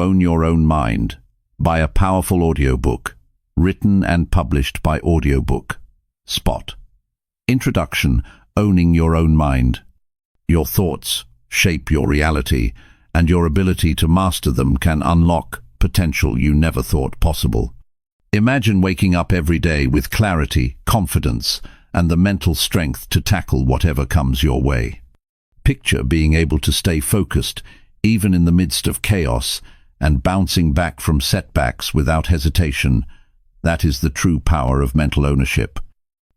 Own Your Own Mind, by a powerful audiobook, written and published by Audiobook Spot. Introduction: Owning Your Own Mind. Your thoughts shape your reality, and your ability to master them can unlock potential you never thought possible. Imagine waking up every day with clarity, confidence, and the mental strength to tackle whatever comes your way. Picture being able to stay focused, even in the midst of chaos, and bouncing back from setbacks without hesitation. That is the true power of mental ownership.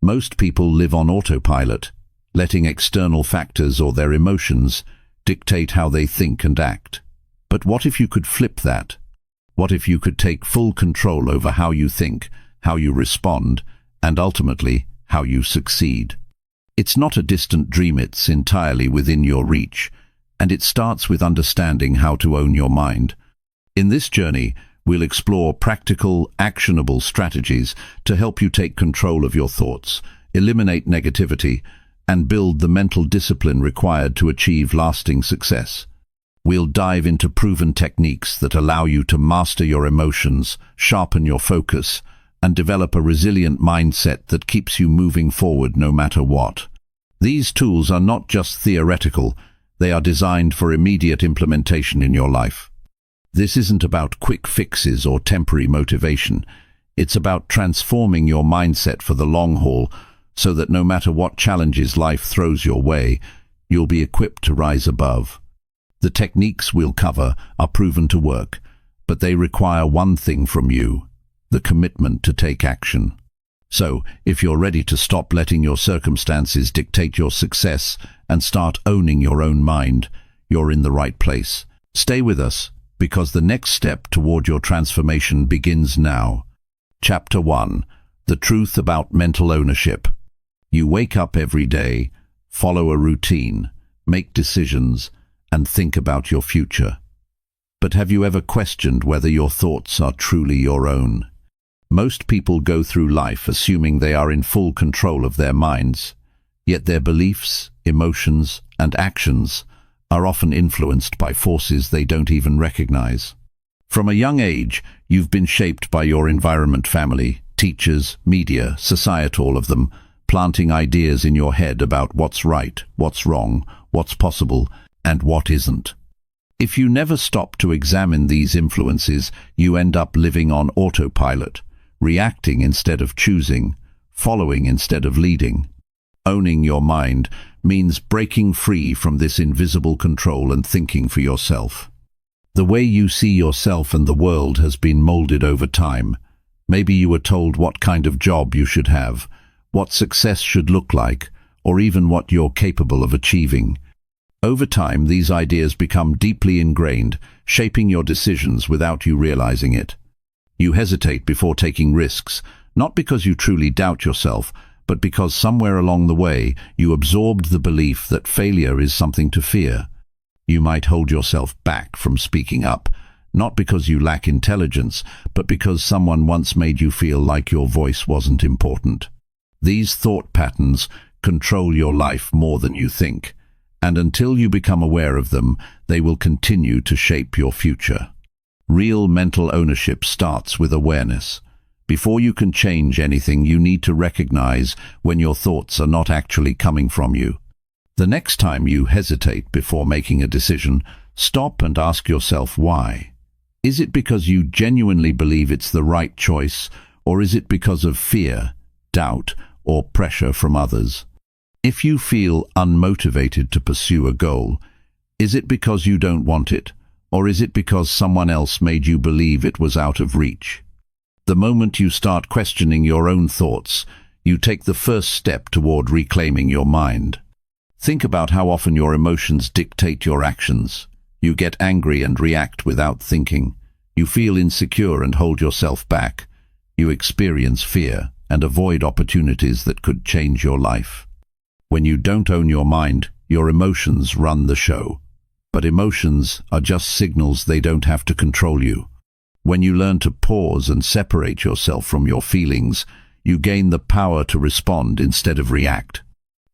Most people live on autopilot, letting external factors or their emotions dictate how they think and act. But what if you could flip that? What if you could take full control over how you think, how you respond, and ultimately, how you succeed? It's not a distant dream, it's entirely within your reach, and it starts with understanding how to own your mind. In this journey, we'll explore practical, actionable strategies to help you take control of your thoughts, eliminate negativity, and build the mental discipline required to achieve lasting success. We'll dive into proven techniques that allow you to master your emotions, sharpen your focus, and develop a resilient mindset that keeps you moving forward no matter what. These tools are not just theoretical, they are designed for immediate implementation in your life. This isn't about quick fixes or temporary motivation. It's about transforming your mindset for the long haul, so that no matter what challenges life throws your way, you'll be equipped to rise above. The techniques we'll cover are proven to work, but they require one thing from you: the commitment to take action. So, if you're ready to stop letting your circumstances dictate your success and start owning your own mind, you're in the right place. Stay with us, because the next step toward your transformation begins now. Chapter 1: The Truth About Mental Ownership. You wake up every day, follow a routine, make decisions, and think about your future. But have you ever questioned whether your thoughts are truly your own? Most people go through life assuming they are in full control of their minds, yet their beliefs, emotions, and actions are often influenced by forces they don't even recognize. From a young age, you've been shaped by your environment, family, teachers, media, society, all of them, planting ideas in your head about what's right, what's wrong, what's possible, and what isn't. If you never stop to examine these influences, you end up living on autopilot, reacting instead of choosing, following instead of leading. Owning your mind means breaking free from this invisible control and thinking for yourself. The way you see yourself and the world has been molded over time. Maybe you were told what kind of job you should have, what success should look like, or even what you're capable of achieving. Over time, these ideas become deeply ingrained, shaping your decisions without you realizing it. You hesitate before taking risks, not because you truly doubt yourself, but because somewhere along the way you absorbed the belief that failure is something to fear. You might hold yourself back from speaking up, not because you lack intelligence, but because someone once made you feel like your voice wasn't important. These thought patterns control your life more than you think, and until you become aware of them, they will continue to shape your future. Real mental ownership starts with awareness. Before you can change anything, you need to recognize when your thoughts are not actually coming from you. The next time you hesitate before making a decision, stop and ask yourself why. Is it because you genuinely believe it's the right choice, or is it because of fear, doubt, or pressure from others? If you feel unmotivated to pursue a goal, is it because you don't want it, or is it because someone else made you believe it was out of reach? The moment you start questioning your own thoughts, you take the first step toward reclaiming your mind. Think about how often your emotions dictate your actions. You get angry and react without thinking. You feel insecure and hold yourself back. You experience fear and avoid opportunities that could change your life. When you don't own your mind, your emotions run the show. But emotions are just signals; they don't have to control you. When you learn to pause and separate yourself from your feelings, you gain the power to respond instead of react.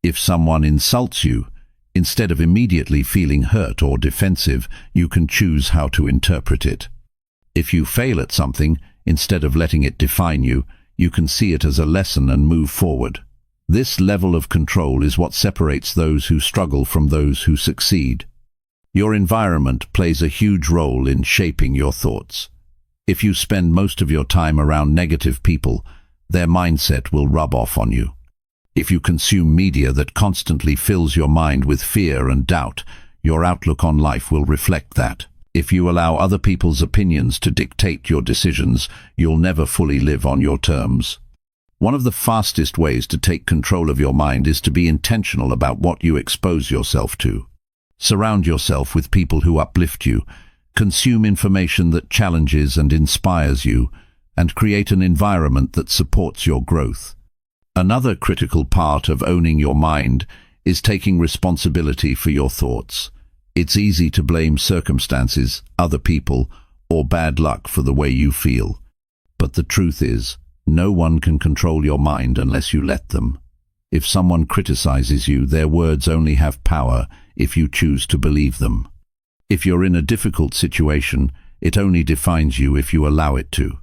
If someone insults you, instead of immediately feeling hurt or defensive, you can choose how to interpret it. If you fail at something, instead of letting it define you, you can see it as a lesson and move forward. This level of control is what separates those who struggle from those who succeed. Your environment plays a huge role in shaping your thoughts. If you spend most of your time around negative people, their mindset will rub off on you. If you consume media that constantly fills your mind with fear and doubt, your outlook on life will reflect that. If you allow other people's opinions to dictate your decisions, you'll never fully live on your terms. One of the fastest ways to take control of your mind is to be intentional about what you expose yourself to. Surround yourself with people who uplift you, consume information that challenges and inspires you, and create an environment that supports your growth. Another critical part of owning your mind is taking responsibility for your thoughts. It's easy to blame circumstances, other people, or bad luck for the way you feel. But the truth is, no one can control your mind unless you let them. If someone criticizes you, their words only have power if you choose to believe them. If you're in a difficult situation, it only defines you if you allow it to.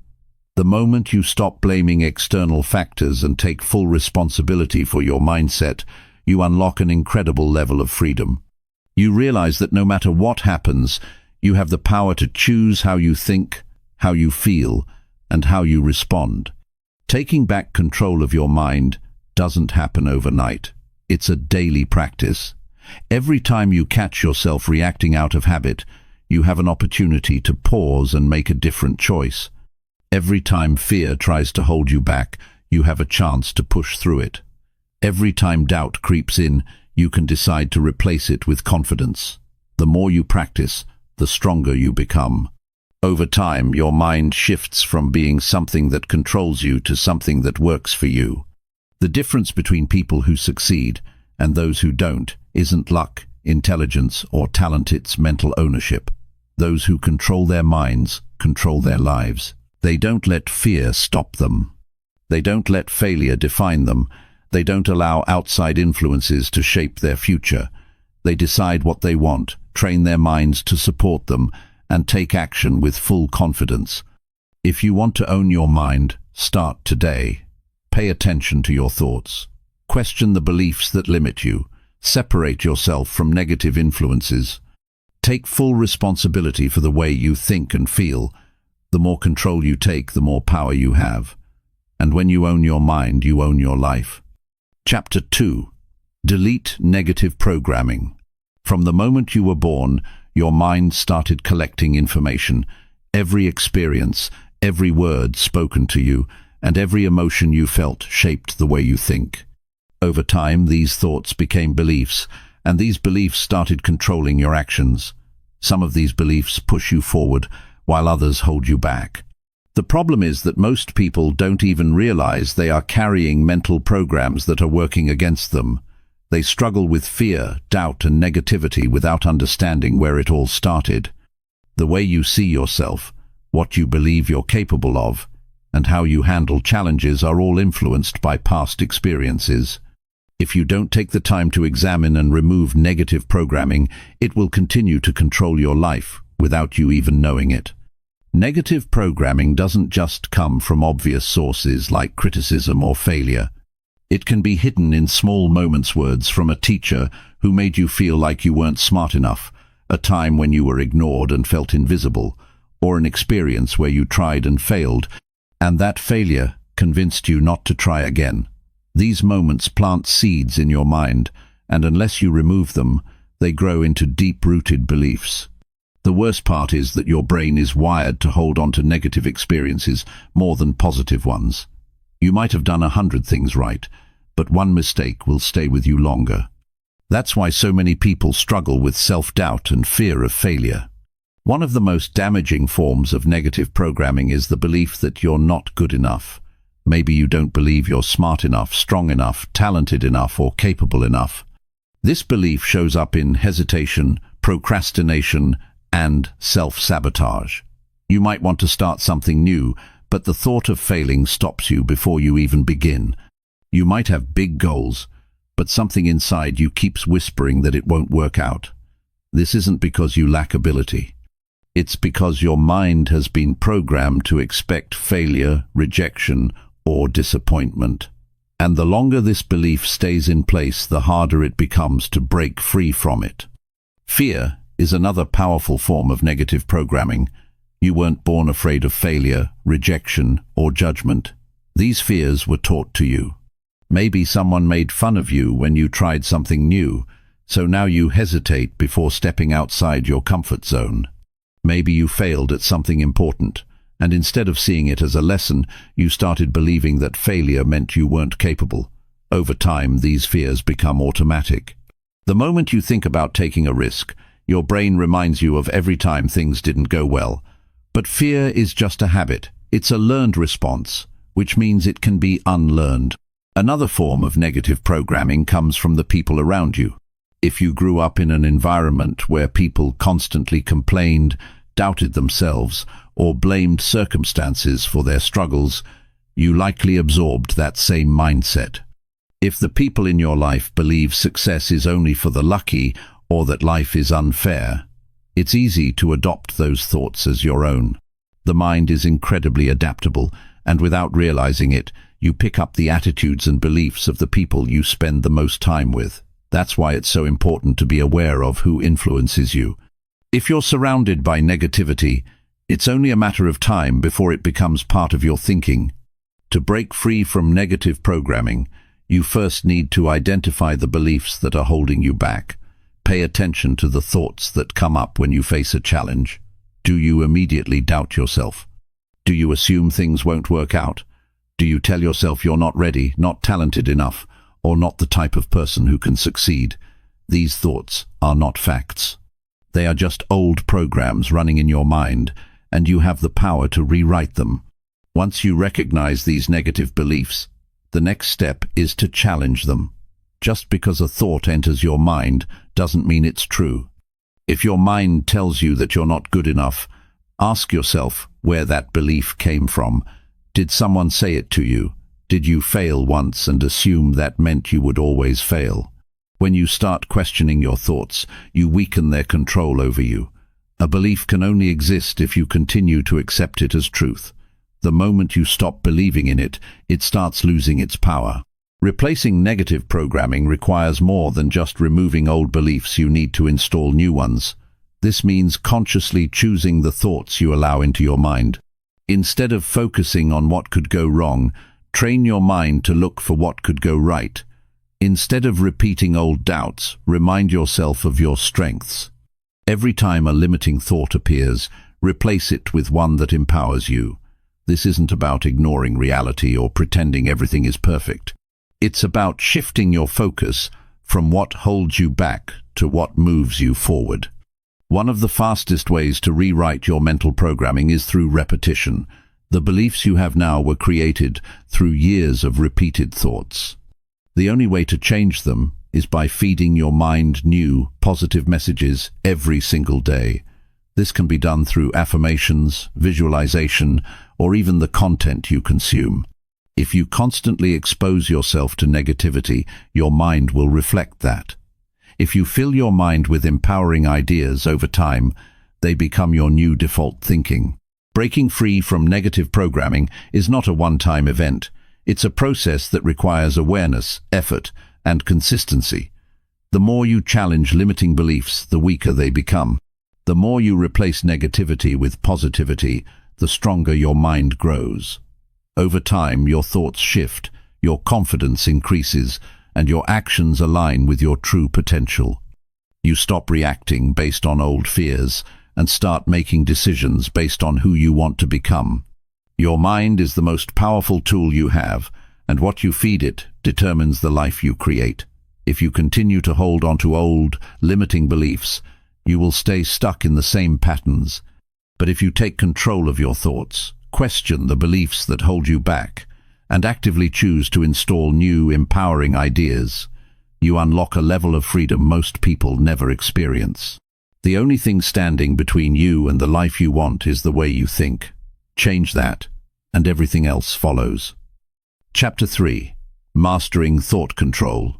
The moment you stop blaming external factors and take full responsibility for your mindset, you unlock an incredible level of freedom. You realize that no matter what happens, you have the power to choose how you think, how you feel, and how you respond. Taking back control of your mind doesn't happen overnight. It's a daily practice. Every time you catch yourself reacting out of habit, you have an opportunity to pause and make a different choice. Every time fear tries to hold you back, you have a chance to push through it. Every time doubt creeps in, you can decide to replace it with confidence. The more you practice, the stronger you become. Over time, your mind shifts from being something that controls you to something that works for you. The difference between people who succeed and those who don't isn't luck, intelligence, or talent, it's mental ownership. Those who control their minds control their lives. They don't let fear stop them. They don't let failure define them. They don't allow outside influences to shape their future. They decide what they want, train their minds to support them, and take action with full confidence. If you want to own your mind, start today. Pay attention to your thoughts. Question the beliefs that limit you. Separate yourself from negative influences. Take full responsibility for the way you think and feel. The more control you take, the more power you have. And when you own your mind, you own your life. Chapter 2. Delete negative programming. From the moment you were born, your mind started collecting information. Every experience, every word spoken to you, and every emotion you felt shaped the way you think. Over time, these thoughts became beliefs, and these beliefs started controlling your actions. Some of these beliefs push you forward, while others hold you back. The problem is that most people don't even realize they are carrying mental programs that are working against them. They struggle with fear, doubt, and negativity without understanding where it all started. The way you see yourself, what you believe you're capable of, and how you handle challenges are all influenced by past experiences. If you don't take the time to examine and remove negative programming, it will continue to control your life without you even knowing it. Negative programming doesn't just come from obvious sources like criticism or failure. It can be hidden in small moments, words from a teacher who made you feel like you weren't smart enough, a time when you were ignored and felt invisible, or an experience where you tried and failed, and that failure convinced you not to try again. These moments plant seeds in your mind, and unless you remove them, they grow into deep-rooted beliefs. The worst part is that your brain is wired to hold on to negative experiences more than positive ones. You might have done 100 things right, but one mistake will stay with you longer. That's why so many people struggle with self-doubt and fear of failure. One of the most damaging forms of negative programming is the belief that you're not good enough. Maybe you don't believe you're smart enough, strong enough, talented enough, or capable enough. This belief shows up in hesitation, procrastination, and self-sabotage. You might want to start something new, but the thought of failing stops you before you even begin. You might have big goals, but something inside you keeps whispering that it won't work out. This isn't because you lack ability. It's because your mind has been programmed to expect failure, rejection, or disappointment. And the longer this belief stays in place, the harder it becomes to break free from it. Fear is another powerful form of negative programming. You weren't born afraid of failure, rejection, or judgment. These fears were taught to you. Maybe someone made fun of you when you tried something new, so now you hesitate before stepping outside your comfort zone. Maybe you failed at something important, and instead of seeing it as a lesson, you started believing that failure meant you weren't capable. Over time, these fears become automatic. The moment you think about taking a risk, your brain reminds you of every time things didn't go well. But fear is just a habit. It's a learned response, which means it can be unlearned. Another form of negative programming comes from the people around you. If you grew up in an environment where people constantly complained, doubted themselves, or blamed circumstances for their struggles, you likely absorbed that same mindset. If the people in your life believe success is only for the lucky or that life is unfair, it's easy to adopt those thoughts as your own. The mind is incredibly adaptable, and without realizing it, you pick up the attitudes and beliefs of the people you spend the most time with. That's why it's so important to be aware of who influences you. If you're surrounded by negativity, it's only a matter of time before it becomes part of your thinking. To break free from negative programming, you first need to identify the beliefs that are holding you back. Pay attention to the thoughts that come up when you face a challenge. Do you immediately doubt yourself? Do you assume things won't work out? Do you tell yourself you're not ready, not talented enough, or not the type of person who can succeed? These thoughts are not facts. They are just old programs running in your mind, and you have the power to rewrite them. Once you recognize these negative beliefs, the next step is to challenge them. Just because a thought enters your mind doesn't mean it's true. If your mind tells you that you're not good enough, ask yourself where that belief came from. Did someone say it to you? Did you fail once and assume that meant you would always fail? When you start questioning your thoughts, you weaken their control over you. A belief can only exist if you continue to accept it as truth. The moment you stop believing in it, it starts losing its power. Replacing negative programming requires more than just removing old beliefs. You need to install new ones. This means consciously choosing the thoughts you allow into your mind. Instead of focusing on what could go wrong, train your mind to look for what could go right. Instead of repeating old doubts, remind yourself of your strengths. Every time a limiting thought appears, replace it with one that empowers you. This isn't about ignoring reality or pretending everything is perfect. It's about shifting your focus from what holds you back to what moves you forward. One of the fastest ways to rewrite your mental programming is through repetition. The beliefs you have now were created through years of repeated thoughts. The only way to change them is by feeding your mind new, positive messages every single day. This can be done through affirmations, visualization, or even the content you consume. If you constantly expose yourself to negativity, your mind will reflect that. If you fill your mind with empowering ideas over time, they become your new default thinking. Breaking free from negative programming is not a one-time event. It's a process that requires awareness, effort, and consistency. The more you challenge limiting beliefs, the weaker they become. The more you replace negativity with positivity, the stronger your mind grows. Over time, your thoughts shift, your confidence increases, and your actions align with your true potential. You stop reacting based on old fears and start making decisions based on who you want to become. Your mind is the most powerful tool you have, and what you feed it determines the life you create. If you continue to hold on to old, limiting beliefs, you will stay stuck in the same patterns. But if you take control of your thoughts, question the beliefs that hold you back, and actively choose to install new, empowering ideas, you unlock a level of freedom most people never experience. The only thing standing between you and the life you want is the way you think. Change that, and everything else follows. Chapter 3. Mastering Thought Control.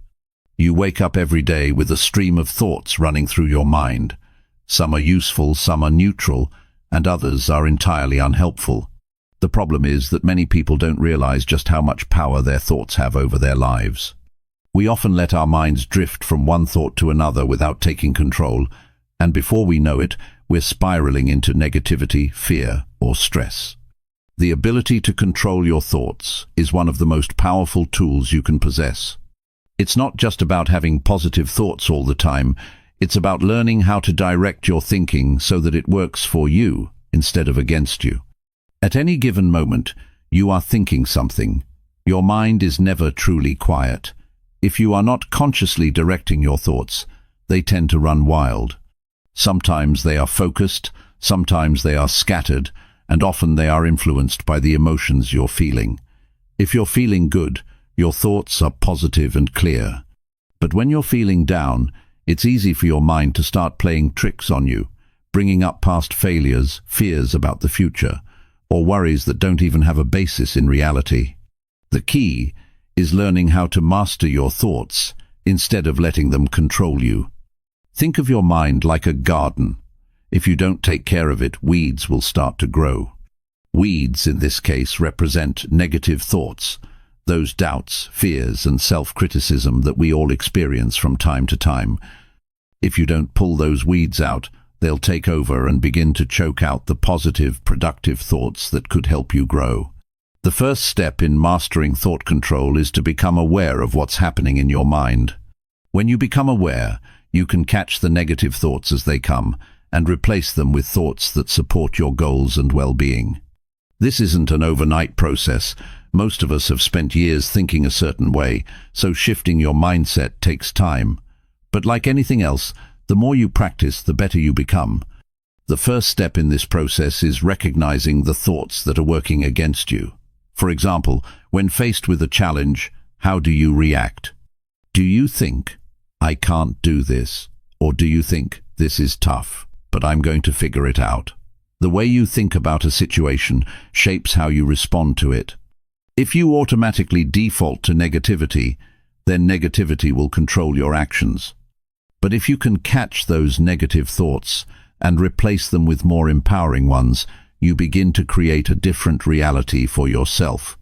You wake up every day with a stream of thoughts running through your mind. Some are useful, some are neutral, and others are entirely unhelpful. The problem is that many people don't realize just how much power their thoughts have over their lives. We often let our minds drift from one thought to another without taking control, and before we know it, we're spiraling into negativity, fear, or stress. The ability to control your thoughts is one of the most powerful tools you can possess. It's not just about having positive thoughts all the time, it's about learning how to direct your thinking so that it works for you instead of against you. At any given moment, you are thinking something. Your mind is never truly quiet. If you are not consciously directing your thoughts, they tend to run wild. Sometimes they are focused, sometimes they are scattered, and often they are influenced by the emotions you're feeling. If you're feeling good, your thoughts are positive and clear. But when you're feeling down, it's easy for your mind to start playing tricks on you, bringing up past failures, fears about the future, or worries that don't even have a basis in reality. The key is learning how to master your thoughts instead of letting them control you. Think of your mind like a garden. If you don't take care of it, weeds will start to grow. Weeds, in this case, represent negative thoughts, those doubts, fears, and self-criticism that we all experience from time to time. If you don't pull those weeds out, they'll take over and begin to choke out the positive, productive thoughts that could help you grow. The first step in mastering thought control is to become aware of what's happening in your mind. When you become aware, you can catch the negative thoughts as they come and replace them with thoughts that support your goals and well-being. This isn't an overnight process. Most of us have spent years thinking a certain way, so shifting your mindset takes time. But like anything else, the more you practice, the better you become. The first step in this process is recognizing the thoughts that are working against you. For example, when faced with a challenge, how do you react? Do you think, "I can't do this," or do you think, "This is tough, but I'm going to figure it out"? The way you think about a situation shapes how you respond to it. If you automatically default to negativity, then negativity will control your actions. But if you can catch those negative thoughts and replace them with more empowering ones, you begin to create a different reality for yourself.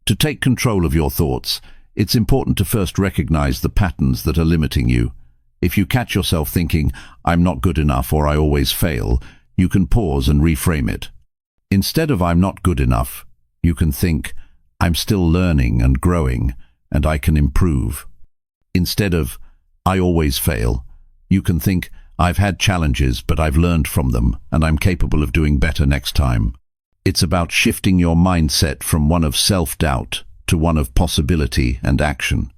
To take control of your thoughts, it's important to first recognize the patterns that are limiting you. If you catch yourself thinking, "I'm not good enough" or "I always fail," you can pause and reframe it. Instead of "I'm not good enough," you can think, "I'm still learning and growing, and I can improve." Instead of "I always fail," you can think, "I've had challenges, but I've learned from them, and I'm capable of doing better next time." It's about shifting your mindset from one of self-doubt to one of possibility and action.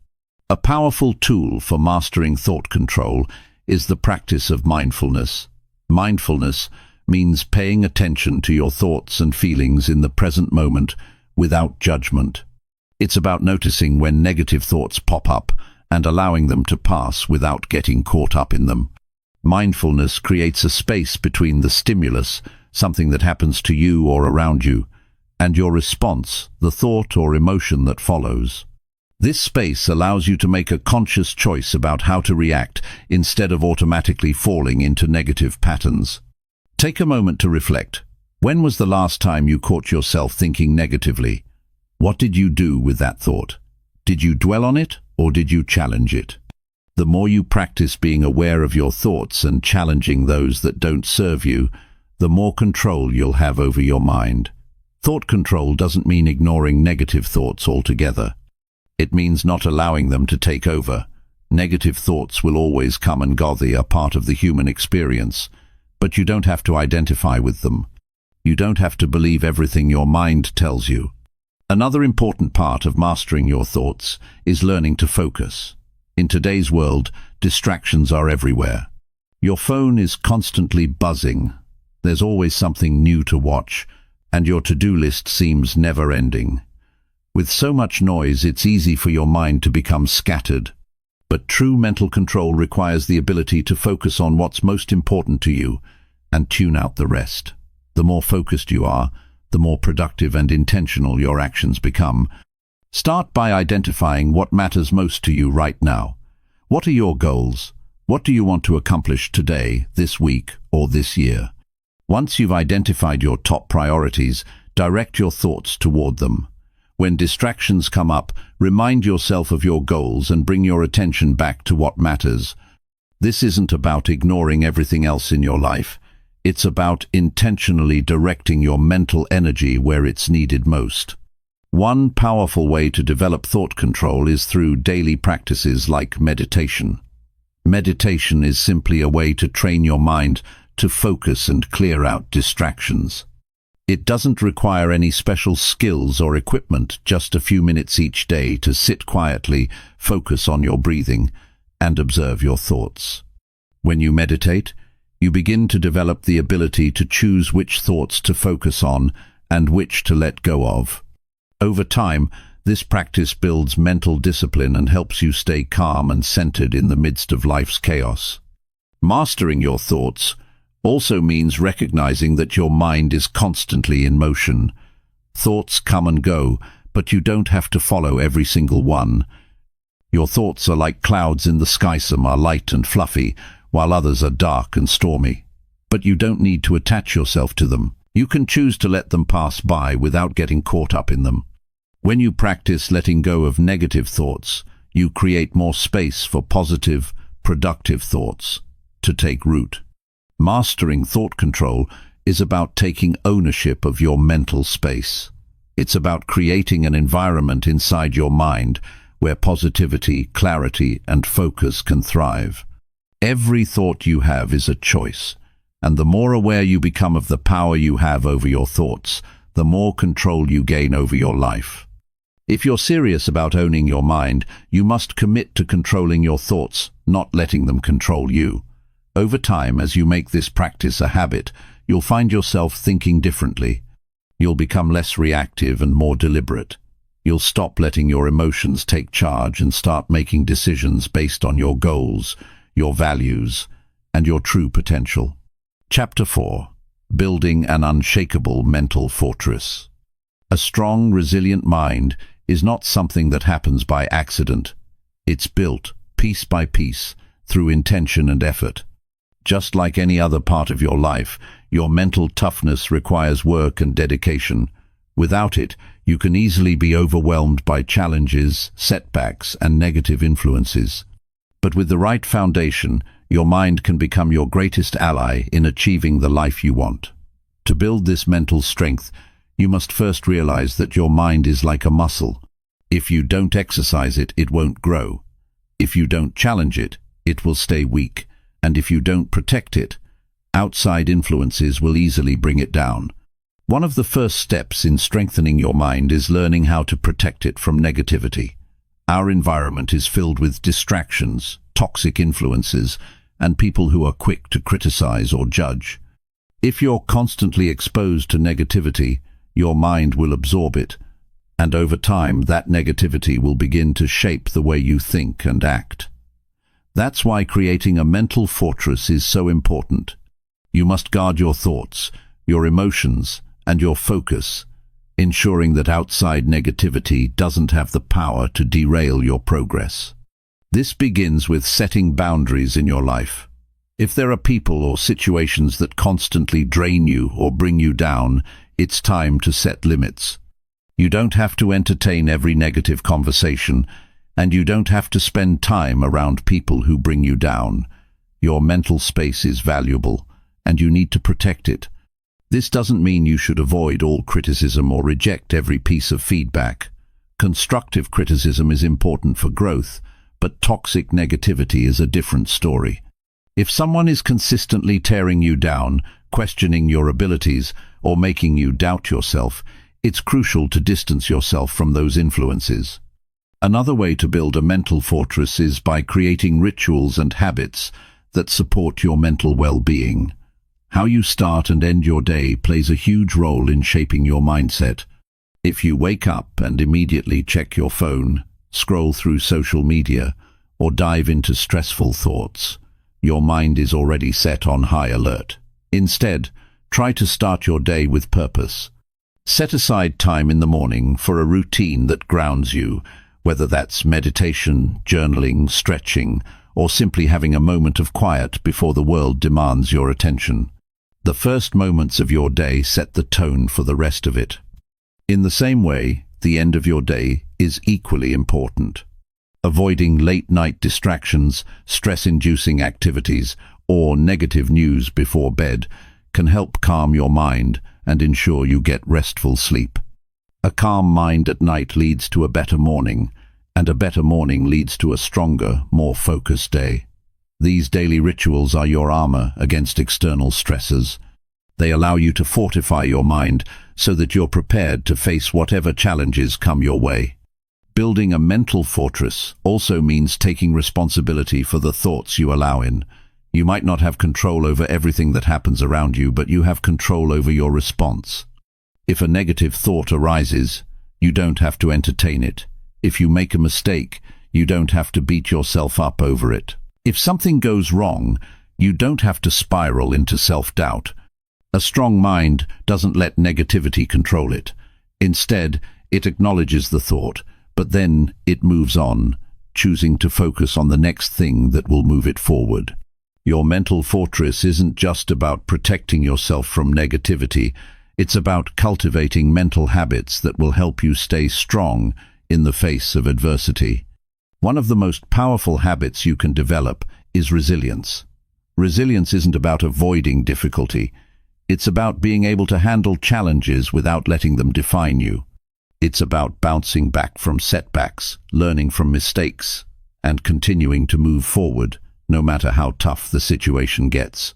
A powerful tool for mastering thought control is the practice of mindfulness. Mindfulness means paying attention to your thoughts and feelings in the present moment without judgment. It's about noticing when negative thoughts pop up and allowing them to pass without getting caught up in them. Mindfulness creates a space between the stimulus, something that happens to you or around you, and your response, the thought or emotion that follows. This space allows you to make a conscious choice about how to react instead of automatically falling into negative patterns. Take a moment to reflect. When was the last time you caught yourself thinking negatively? What did you do with that thought? Did you dwell on it, or did you challenge it? The more you practice being aware of your thoughts and challenging those that don't serve you, the more control you'll have over your mind. Thought control doesn't mean ignoring negative thoughts altogether. It means not allowing them to take over. Negative thoughts will always come and go. They are part of the human experience, but you don't have to identify with them. You don't have to believe everything your mind tells you. Another important part of mastering your thoughts is learning to focus. In today's world, distractions are everywhere. Your phone is constantly buzzing. There's always something new to watch, and your to-do list seems never-ending. With so much noise, it's easy for your mind to become scattered. But true mental control requires the ability to focus on what's most important to you and tune out the rest. The more focused you are, the more productive and intentional your actions become. Start by identifying what matters most to you right now. What are your goals? What do you want to accomplish today, this week, or this year? Once you've identified your top priorities, direct your thoughts toward them. When distractions come up, remind yourself of your goals and bring your attention back to what matters. This isn't about ignoring everything else in your life. It's about intentionally directing your mental energy where it's needed most. One powerful way to develop thought control is through daily practices like meditation. Meditation is simply a way to train your mind to focus and clear out distractions. It doesn't require any special skills or equipment, just a few minutes each day to sit quietly, focus on your breathing, and observe your thoughts. When you meditate, you begin to develop the ability to choose which thoughts to focus on and which to let go of. Over time, this practice builds mental discipline and helps you stay calm and centered in the midst of life's chaos. Mastering your thoughts also means recognizing that your mind is constantly in motion. Thoughts come and go, but you don't have to follow every single one. Your thoughts are like clouds in the sky. Some are light and fluffy, while others are dark and stormy. But you don't need to attach yourself to them. You can choose to let them pass by without getting caught up in them. When you practice letting go of negative thoughts, you create more space for positive, productive thoughts to take root. Mastering thought control is about taking ownership of your mental space. It's about creating an environment inside your mind where positivity, clarity, and focus can thrive. Every thought you have is a choice, and the more aware you become of the power you have over your thoughts, the more control you gain over your life. If you're serious about owning your mind, you must commit to controlling your thoughts, not letting them control you. Over time, as you make this practice a habit, you'll find yourself thinking differently. You'll become less reactive and more deliberate. You'll stop letting your emotions take charge and start making decisions based on your goals, your values, and your true potential. Chapter 4. Building an Unshakable Mental Fortress. A strong, resilient mind is not something that happens by accident. It's built, piece by piece, through intention and effort. Just like any other part of your life, your mental toughness requires work and dedication. Without it, you can easily be overwhelmed by challenges, setbacks, and negative influences. But with the right foundation, your mind can become your greatest ally in achieving the life you want. To build this mental strength, you must first realize that your mind is like a muscle. If you don't exercise it, it won't grow. If you don't challenge it, it will stay weak. And if you don't protect it, outside influences will easily bring it down. One of the first steps in strengthening your mind is learning how to protect it from negativity. Our environment is filled with distractions, toxic influences, and people who are quick to criticize or judge. If you're constantly exposed to negativity, your mind will absorb it, and over time that negativity will begin to shape the way you think and act. That's why creating a mental fortress is so important. You must guard your thoughts, your emotions, and your focus, ensuring that outside negativity doesn't have the power to derail your progress. This begins with setting boundaries in your life. If there are people or situations that constantly drain you or bring you down, it's time to set limits. You don't have to entertain every negative conversation, and you don't have to spend time around people who bring you down. Your mental space is valuable, and you need to protect it. This doesn't mean you should avoid all criticism or reject every piece of feedback. Constructive criticism is important for growth, but toxic negativity is a different story. If someone is consistently tearing you down, questioning your abilities, or making you doubt yourself, it's crucial to distance yourself from those influences. Another way to build a mental fortress is by creating rituals and habits that support your mental well-being. How you start and end your day plays a huge role in shaping your mindset. If you wake up and immediately check your phone, scroll through social media, or dive into stressful thoughts, your mind is already set on high alert. Instead, try to start your day with purpose. Set aside time in the morning for a routine that grounds you, whether that's meditation, journaling, stretching, or simply having a moment of quiet before the world demands your attention. The first moments of your day set the tone for the rest of it. In the same way, the end of your day is equally important. Avoiding late-night distractions, stress-inducing activities, or negative news before bed can help calm your mind and ensure you get restful sleep. A calm mind at night leads to a better morning, and a better morning leads to a stronger, more focused day. These daily rituals are your armor against external stressors. They allow you to fortify your mind so that you're prepared to face whatever challenges come your way. Building a mental fortress also means taking responsibility for the thoughts you allow in. You might not have control over everything that happens around you, but you have control over your response. If a negative thought arises, you don't have to entertain it. If you make a mistake, you don't have to beat yourself up over it. If something goes wrong, you don't have to spiral into self-doubt. A strong mind doesn't let negativity control it. Instead, it acknowledges the thought, but then it moves on, choosing to focus on the next thing that will move it forward. Your mental fortress isn't just about protecting yourself from negativity. It's about cultivating mental habits that will help you stay strong in the face of adversity. One of the most powerful habits you can develop is resilience. Resilience isn't about avoiding difficulty. It's about being able to handle challenges without letting them define you. It's about bouncing back from setbacks, learning from mistakes, and continuing to move forward, no matter how tough the situation gets.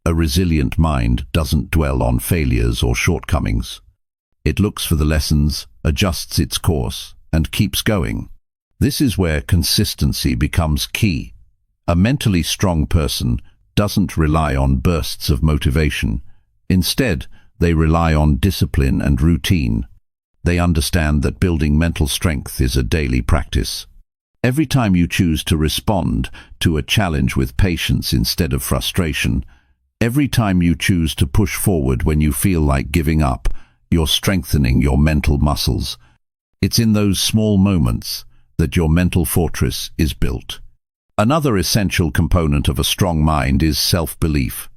A resilient mind doesn't dwell on failures or shortcomings. It looks for the lessons, adjusts its course, and keeps going. This is where consistency becomes key. A mentally strong person doesn't rely on bursts of motivation. Instead, they rely on discipline and routine. They understand that building mental strength is a daily practice. Every time you choose to respond to a challenge with patience instead of frustration, every time you choose to push forward when you feel like giving up, you're strengthening your mental muscles. It's in those small moments that your mental fortress is built. Another essential component of a strong mind is self-belief.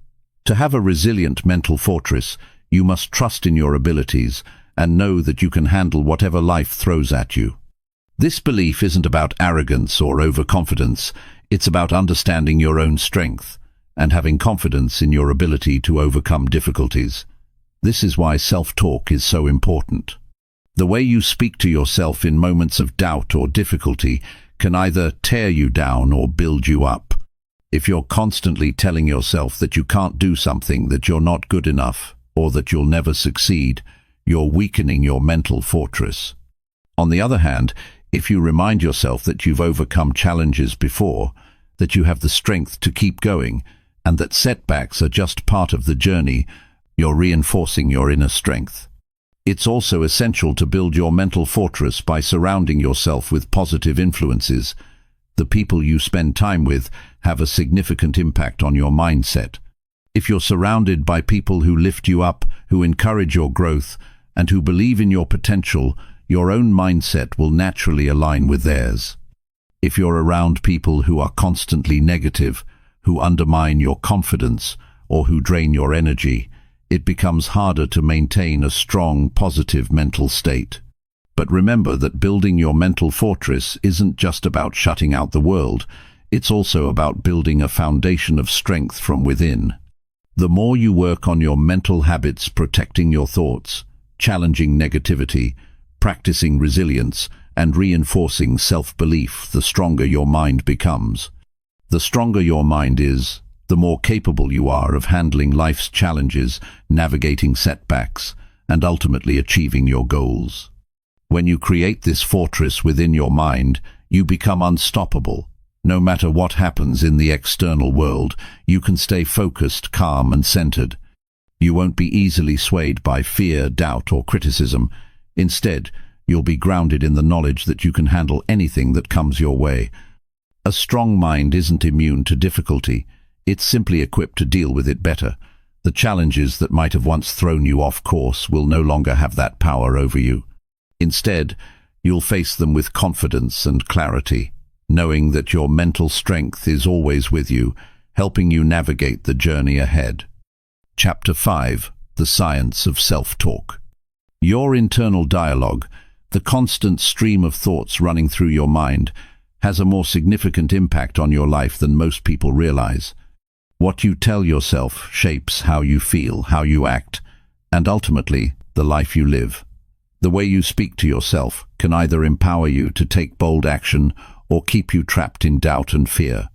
To have a resilient mental fortress, you must trust in your abilities and know that you can handle whatever life throws at you. This belief isn't about arrogance or overconfidence. It's about understanding your own strength and having confidence in your ability to overcome difficulties. This is why self-talk is so important. The way you speak to yourself in moments of doubt or difficulty can either tear you down or build you up. If you're constantly telling yourself that you can't do something, that you're not good enough, or that you'll never succeed, you're weakening your mental fortress. On the other hand, if you remind yourself that you've overcome challenges before, that you have the strength to keep going, and that setbacks are just part of the journey, you're reinforcing your inner strength. It's also essential to build your mental fortress by surrounding yourself with positive influences. The people you spend time with have a significant impact on your mindset. If you're surrounded by people who lift you up, who encourage your growth, and who believe in your potential, your own mindset will naturally align with theirs. If you're around people who are constantly negative, who undermine your confidence, or who drain your energy, it becomes harder to maintain a strong, positive mental state. But remember that building your mental fortress isn't just about shutting out the world. It's also about building a foundation of strength from within. The more you work on your mental habits, protecting your thoughts, challenging negativity, practicing resilience, and reinforcing self-belief, the stronger your mind becomes. The stronger your mind is, the more capable you are of handling life's challenges, navigating setbacks, and ultimately achieving your goals. When you create this fortress within your mind, you become unstoppable. No matter what happens in the external world, you can stay focused, calm, and centered. You won't be easily swayed by fear, doubt, or criticism. Instead, you'll be grounded in the knowledge that you can handle anything that comes your way. A strong mind isn't immune to difficulty. It's simply equipped to deal with it better. The challenges that might have once thrown you off course will no longer have that power over you. Instead, you'll face them with confidence and clarity, knowing that your mental strength is always with you, helping you navigate the journey ahead. Chapter 5. The Science of Self-Talk. Your internal dialogue, the constant stream of thoughts running through your mind, has a more significant impact on your life than most people realize. What you tell yourself shapes how you feel, how you act, and ultimately, the life you live. The way you speak to yourself can either empower you to take bold action or keep you trapped in doubt and fear.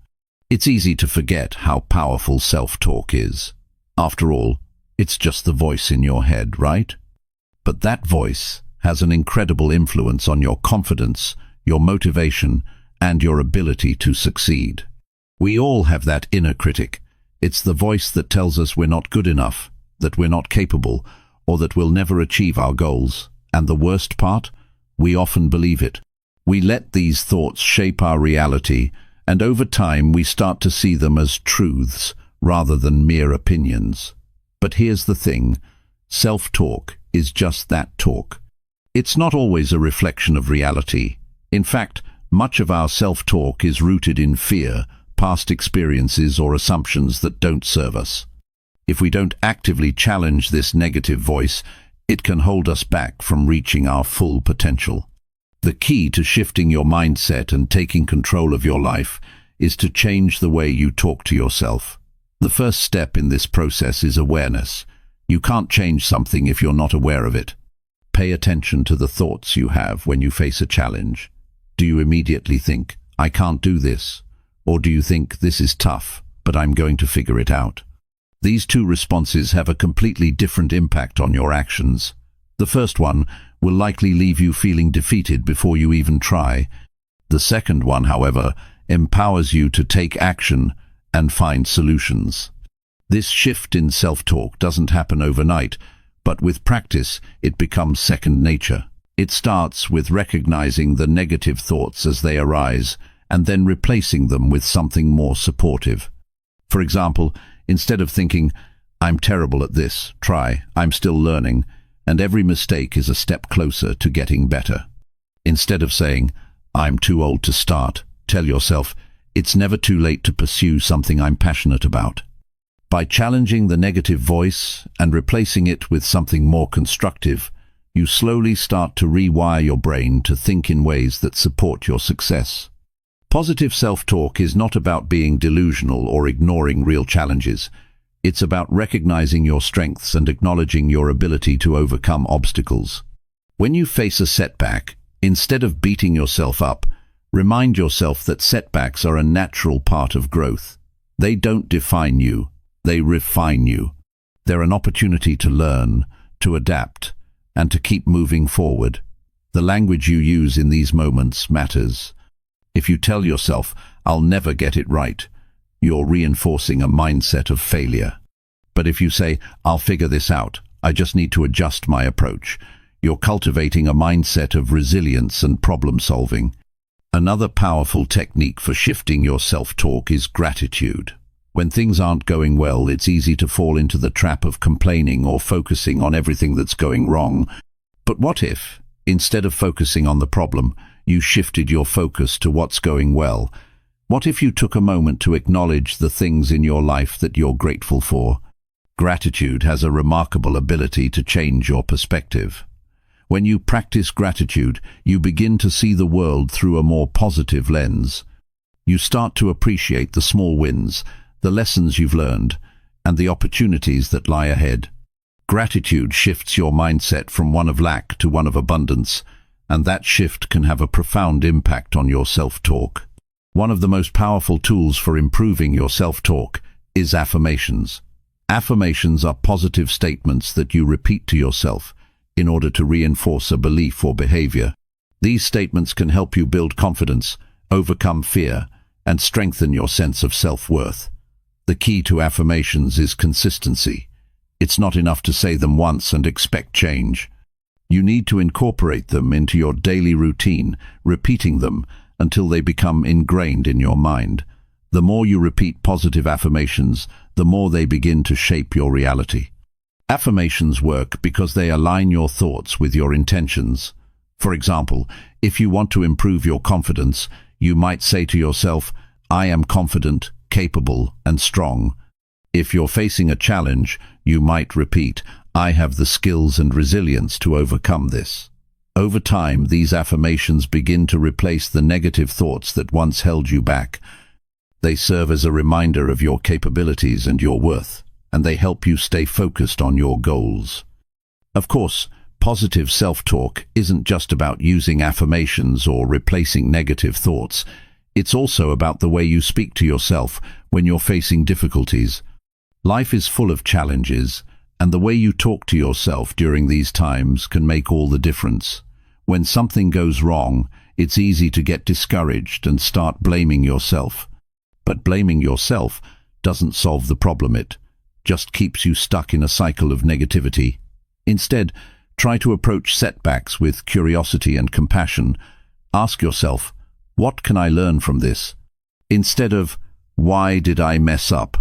It's easy to forget how powerful self-talk is. After all, it's just the voice in your head, right? But that voice has an incredible influence on your confidence, your motivation, and your ability to succeed. We all have that inner critic. It's the voice that tells us we're not good enough, that we're not capable, or that we'll never achieve our goals. And the worst part? We often believe it. We let these thoughts shape our reality, and over time we start to see them as truths rather than mere opinions. But here's the thing, self-talk is just that talk. It's not always a reflection of reality. In fact, much of our self-talk is rooted in fear, past experiences or assumptions that don't serve us. If we don't actively challenge this negative voice, it can hold us back from reaching our full potential. The key to shifting your mindset and taking control of your life is to change the way you talk to yourself. The first step in this process is awareness. You can't change something if you're not aware of it. Pay attention to the thoughts you have when you face a challenge. Do you immediately think, I can't do this? Or do you think, this is tough, but I'm going to figure it out? These two responses have a completely different impact on your actions. The first one will likely leave you feeling defeated before you even try. The second one, however, empowers you to take action and find solutions. This shift in self-talk doesn't happen overnight, but with practice, it becomes second nature. It starts with recognizing the negative thoughts as they arise, and then replacing them with something more supportive. For example, instead of thinking, I'm terrible at this, try, I'm still learning, and every mistake is a step closer to getting better. Instead of saying, I'm too old to start, tell yourself, it's never too late to pursue something I'm passionate about. By challenging the negative voice and replacing it with something more constructive, you slowly start to rewire your brain to think in ways that support your success. Positive self-talk is not about being delusional or ignoring real challenges. It's about recognizing your strengths and acknowledging your ability to overcome obstacles. When you face a setback, instead of beating yourself up, remind yourself that setbacks are a natural part of growth. They don't define you, they refine you. They're an opportunity to learn, to adapt, and to keep moving forward. The language you use in these moments matters. If you tell yourself, I'll never get it right, you're reinforcing a mindset of failure. But if you say, I'll figure this out, I just need to adjust my approach, you're cultivating a mindset of resilience and problem solving. Another powerful technique for shifting your self-talk is gratitude. When things aren't going well, it's easy to fall into the trap of complaining or focusing on everything that's going wrong. But what if, instead of focusing on the problem, you shifted your focus to what's going well? What if you took a moment to acknowledge the things in your life that you're grateful for? Gratitude has a remarkable ability to change your perspective. When you practice gratitude, you begin to see the world through a more positive lens. You start to appreciate the small wins, the lessons you've learned, and the opportunities that lie ahead. Gratitude shifts your mindset from one of lack to one of abundance, and that shift can have a profound impact on your self-talk. One of the most powerful tools for improving your self-talk is affirmations. Affirmations are positive statements that you repeat to yourself in order to reinforce a belief or behavior. These statements can help you build confidence, overcome fear, and strengthen your sense of self-worth. The key to affirmations is consistency. It's not enough to say them once and expect change. You need to incorporate them into your daily routine, repeating them until they become ingrained in your mind. The more you repeat positive affirmations, the more they begin to shape your reality. Affirmations work because they align your thoughts with your intentions. For example, if you want to improve your confidence, you might say to yourself, I am confident, capable, and strong. If you're facing a challenge, you might repeat, "I have the skills and resilience to overcome this." Over time, these affirmations begin to replace the negative thoughts that once held you back. They serve as a reminder of your capabilities and your worth, and they help you stay focused on your goals. Of course, positive self-talk isn't just about using affirmations or replacing negative thoughts. It's also about the way you speak to yourself when you're facing difficulties. Life is full of challenges, and the way you talk to yourself during these times can make all the difference. When something goes wrong, it's easy to get discouraged and start blaming yourself. But blaming yourself doesn't solve the problem. It just keeps you stuck in a cycle of negativity. Instead, try to approach setbacks with curiosity and compassion. Ask yourself, what can I learn from this? Instead of, why did I mess up?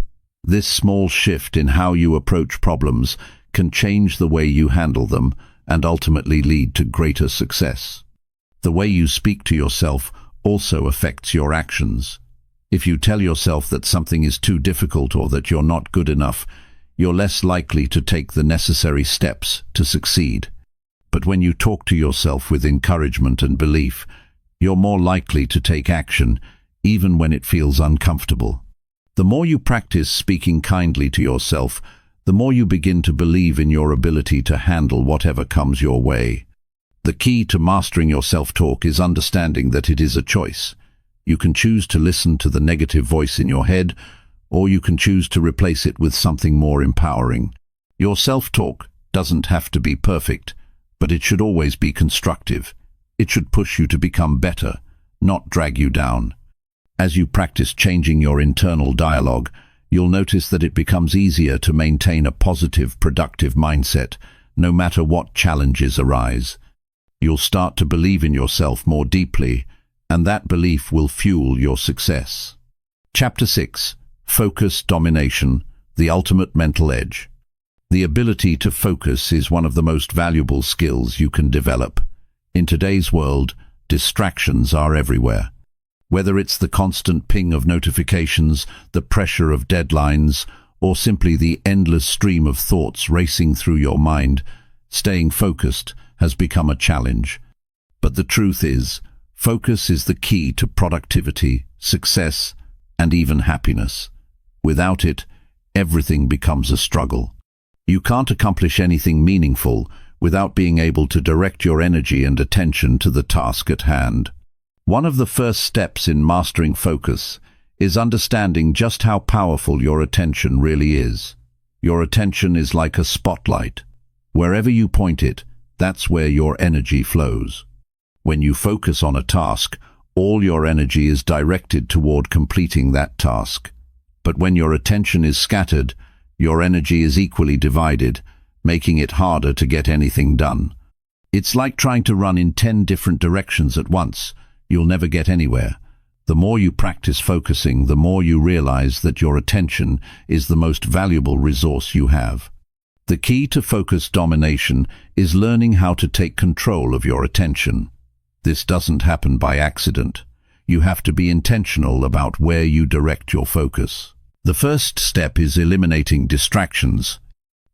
This small shift in how you approach problems can change the way you handle them and ultimately lead to greater success. The way you speak to yourself also affects your actions. If you tell yourself that something is too difficult or that you're not good enough, you're less likely to take the necessary steps to succeed. But when you talk to yourself with encouragement and belief, you're more likely to take action, even when it feels uncomfortable. The more you practice speaking kindly to yourself, the more you begin to believe in your ability to handle whatever comes your way. The key to mastering your self-talk is understanding that it is a choice. You can choose to listen to the negative voice in your head, or you can choose to replace it with something more empowering. Your self-talk doesn't have to be perfect, but it should always be constructive. It should push you to become better, not drag you down. As you practice changing your internal dialogue, you'll notice that it becomes easier to maintain a positive, productive mindset, no matter what challenges arise. You'll start to believe in yourself more deeply, and that belief will fuel your success. Chapter 6. Focus Domination, the Ultimate Mental Edge. The ability to focus is one of the most valuable skills you can develop. In today's world, distractions are everywhere. Whether it's the constant ping of notifications, the pressure of deadlines, or simply the endless stream of thoughts racing through your mind, staying focused has become a challenge. But the truth is, focus is the key to productivity, success, and even happiness. Without it, everything becomes a struggle. You can't accomplish anything meaningful without being able to direct your energy and attention to the task at hand. One of the first steps in mastering focus is understanding just how powerful your attention really is. Your attention is like a spotlight. Wherever you point it, that's where your energy flows. When you focus on a task, all your energy is directed toward completing that task. But when your attention is scattered, your energy is equally divided, making it harder to get anything done. It's like trying to run in 10 different directions at once. You'll never get anywhere. The more you practice focusing, the more you realize that your attention is the most valuable resource you have. The key to focus domination is learning how to take control of your attention. This doesn't happen by accident. You have to be intentional about where you direct your focus. The first step is eliminating distractions.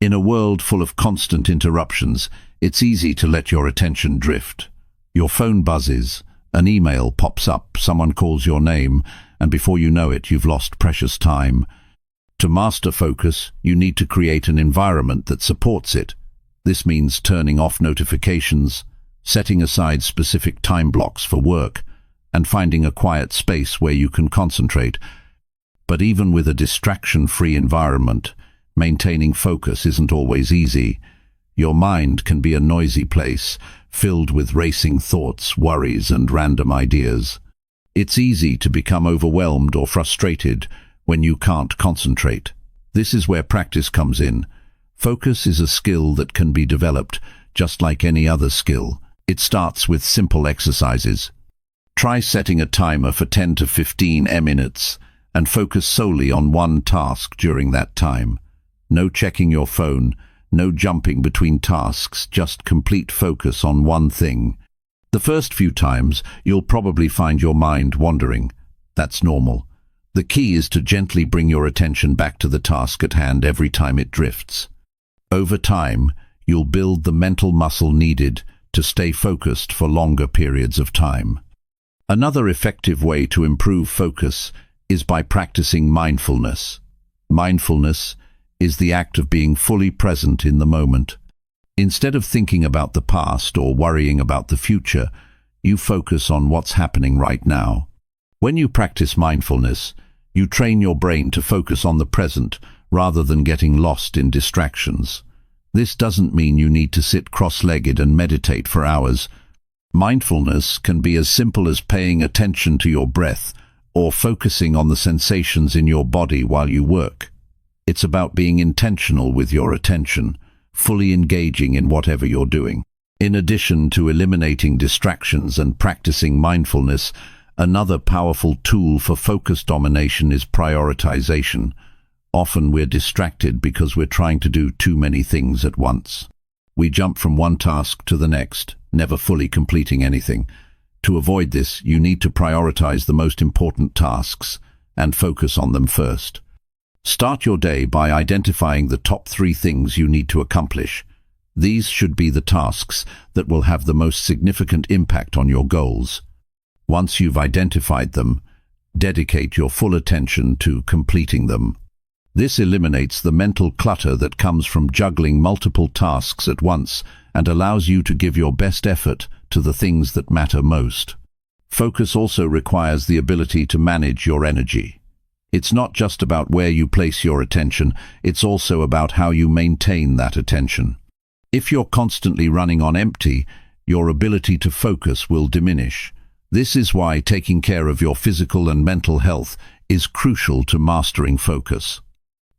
In a world full of constant interruptions, it's easy to let your attention drift. Your phone buzzes, an email pops up, someone calls your name, and before you know it, you've lost precious time. To master focus, you need to create an environment that supports it. This means turning off notifications, setting aside specific time blocks for work, and finding a quiet space where you can concentrate. But even with a distraction-free environment, maintaining focus isn't always easy. Your mind can be a noisy place, filled with racing thoughts, worries, and random ideas. It's easy to become overwhelmed or frustrated when you can't concentrate. This is where practice comes in. Focus is a skill that can be developed, just like any other skill. It starts with simple exercises. Try setting a timer for 10 to 15 minutes and focus solely on one task during that time. No checking your phone, no jumping between tasks, just complete focus on one thing. The first few times, you'll probably find your mind wandering. That's normal. The key is to gently bring your attention back to the task at hand every time it drifts. Over time, you'll build the mental muscle needed to stay focused for longer periods of time. Another effective way to improve focus is by practicing mindfulness. Mindfulness is the act of being fully present in the moment. Instead of thinking about the past or worrying about the future, you focus on what's happening right now. When you practice mindfulness, you train your brain to focus on the present rather than getting lost in distractions. This doesn't mean you need to sit cross-legged and meditate for hours. Mindfulness can be as simple as paying attention to your breath or focusing on the sensations in your body while you work. It's about being intentional with your attention, fully engaging in whatever you're doing. In addition to eliminating distractions and practicing mindfulness, another powerful tool for focus domination is prioritization. Often we're distracted because we're trying to do too many things at once. We jump from one task to the next, never fully completing anything. To avoid this, you need to prioritize the most important tasks and focus on them first. Start your day by identifying the top 3 things you need to accomplish. These should be the tasks that will have the most significant impact on your goals. Once you've identified them, dedicate your full attention to completing them. This eliminates the mental clutter that comes from juggling multiple tasks at once and allows you to give your best effort to the things that matter most. Focus also requires the ability to manage your energy. It's not just about where you place your attention, it's also about how you maintain that attention. If you're constantly running on empty, your ability to focus will diminish. This is why taking care of your physical and mental health is crucial to mastering focus.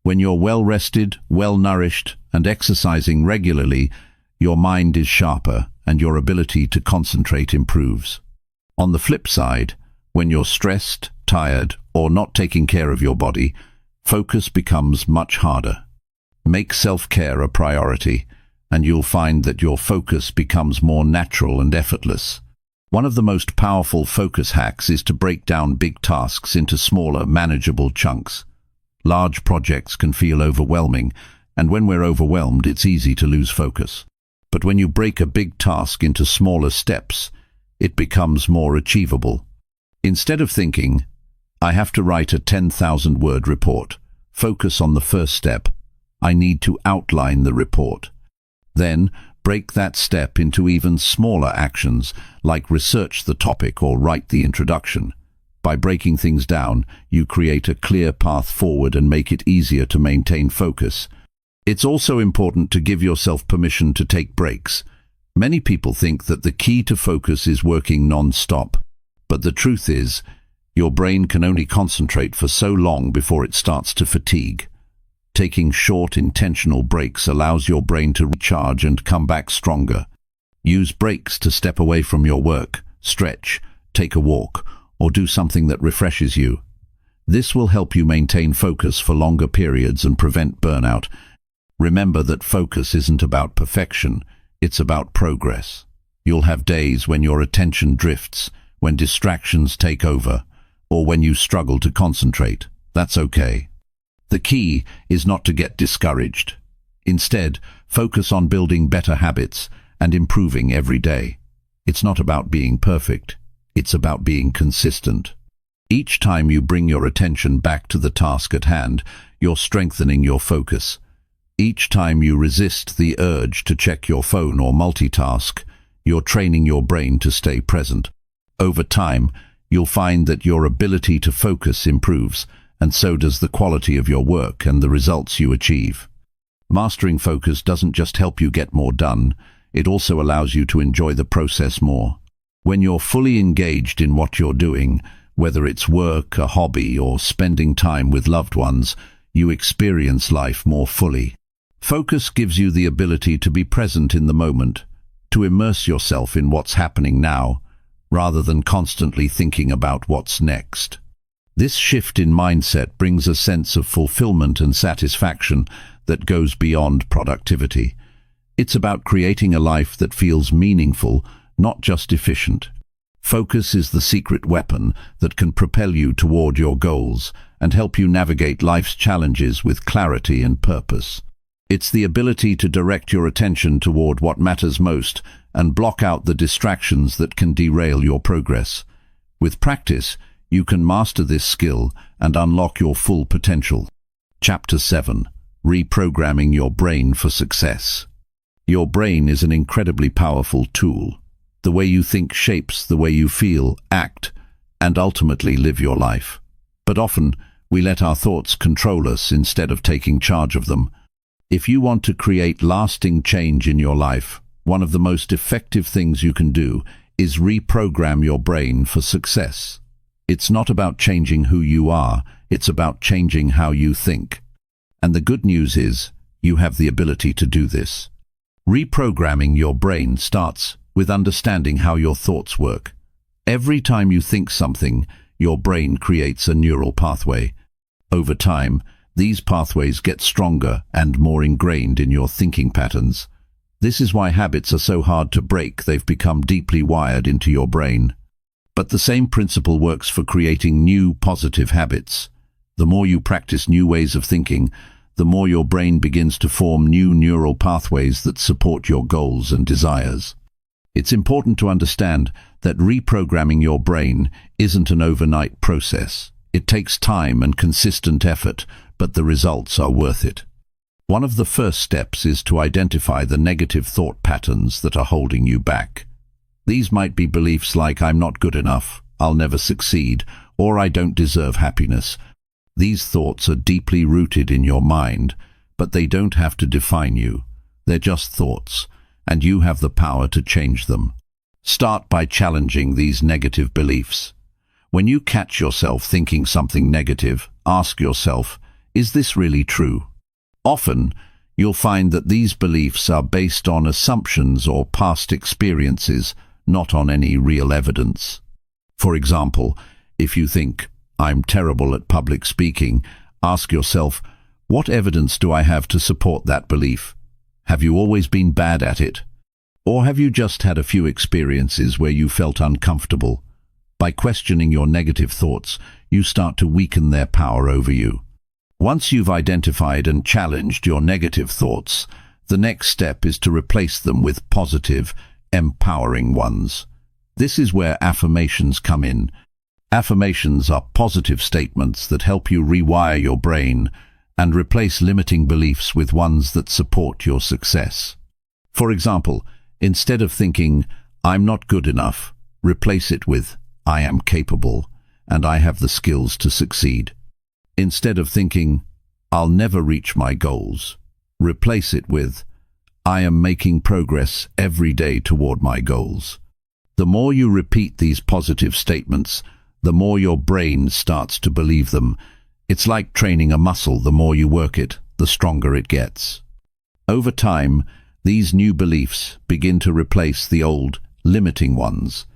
When you're well-rested, well-nourished, and exercising regularly, your mind is sharper and your ability to concentrate improves. On the flip side, when you're stressed, tired, or not taking care of your body, focus becomes much harder. Make self-care a priority, and you'll find that your focus becomes more natural and effortless. One of the most powerful focus hacks is to break down big tasks into smaller, manageable chunks. Large projects can feel overwhelming, and when we're overwhelmed, it's easy to lose focus. But when you break a big task into smaller steps, it becomes more achievable. Instead of thinking, I have to write a 10,000-word report, focus on the first step. I need to outline the report. Then, break that step into even smaller actions, like research the topic or write the introduction. By breaking things down, you create a clear path forward and make it easier to maintain focus. It's also important to give yourself permission to take breaks. Many people think that the key to focus is working non-stop. But the truth is, your brain can only concentrate for so long before it starts to fatigue. Taking short, intentional breaks allows your brain to recharge and come back stronger. Use breaks to step away from your work, stretch, take a walk, or do something that refreshes you. This will help you maintain focus for longer periods and prevent burnout. Remember that focus isn't about perfection, it's about progress. You'll have days when your attention drifts, when distractions take over, or when you struggle to concentrate. That's okay. The key is not to get discouraged. Instead, focus on building better habits and improving every day. It's not about being perfect. It's about being consistent. Each time you bring your attention back to the task at hand, you're strengthening your focus. Each time you resist the urge to check your phone or multitask, you're training your brain to stay present. Over time, you'll find that your ability to focus improves, and so does the quality of your work and the results you achieve. Mastering focus doesn't just help you get more done, it also allows you to enjoy the process more. When you're fully engaged in what you're doing, whether it's work, a hobby, or spending time with loved ones, you experience life more fully. Focus gives you the ability to be present in the moment, to immerse yourself in what's happening now, rather than constantly thinking about what's next. This shift in mindset brings a sense of fulfillment and satisfaction that goes beyond productivity. It's about creating a life that feels meaningful, not just efficient. Focus is the secret weapon that can propel you toward your goals and help you navigate life's challenges with clarity and purpose. It's the ability to direct your attention toward what matters most and block out the distractions that can derail your progress. With practice, you can master this skill and unlock your full potential. Chapter 7. Reprogramming your brain for success. Your brain is an incredibly powerful tool. The way you think shapes the way you feel, act, and ultimately live your life. But often, we let our thoughts control us instead of taking charge of them. If you want to create lasting change in your life, one of the most effective things you can do is reprogram your brain for success. It's not about changing who you are, it's about changing how you think. And the good news is, you have the ability to do this. Reprogramming your brain starts with understanding how your thoughts work. Every time you think something, your brain creates a neural pathway. Over time, these pathways get stronger and more ingrained in your thinking patterns. This is why habits are so hard to break. They've become deeply wired into your brain. But the same principle works for creating new positive habits. The more you practice new ways of thinking, the more your brain begins to form new neural pathways that support your goals and desires. It's important to understand that reprogramming your brain isn't an overnight process. It takes time and consistent effort, but the results are worth it. One of the first steps is to identify the negative thought patterns that are holding you back. These might be beliefs like "I'm not good enough," "I'll never succeed," or "I don't deserve happiness." These thoughts are deeply rooted in your mind, but they don't have to define you. They're just thoughts, and you have the power to change them. Start by challenging these negative beliefs. When you catch yourself thinking something negative, ask yourself, is this really true? Often, you'll find that these beliefs are based on assumptions or past experiences, not on any real evidence. For example, if you think, "I'm terrible at public speaking," ask yourself, what evidence do I have to support that belief? Have you always been bad at it? Or have you just had a few experiences where you felt uncomfortable? By questioning your negative thoughts, you start to weaken their power over you. Once you've identified and challenged your negative thoughts, the next step is to replace them with positive, empowering ones. This is where affirmations come in. Affirmations are positive statements that help you rewire your brain and replace limiting beliefs with ones that support your success. For example, instead of thinking, "I'm not good enough," replace it with, "I am capable, and I have the skills to succeed." Instead of thinking, "I'll never reach my goals," replace it with, "I am making progress every day toward my goals." The more you repeat these positive statements, the more your brain starts to believe them. It's like training a muscle. The more you work it, the stronger it gets. Over time, these new beliefs begin to replace the old, limiting ones.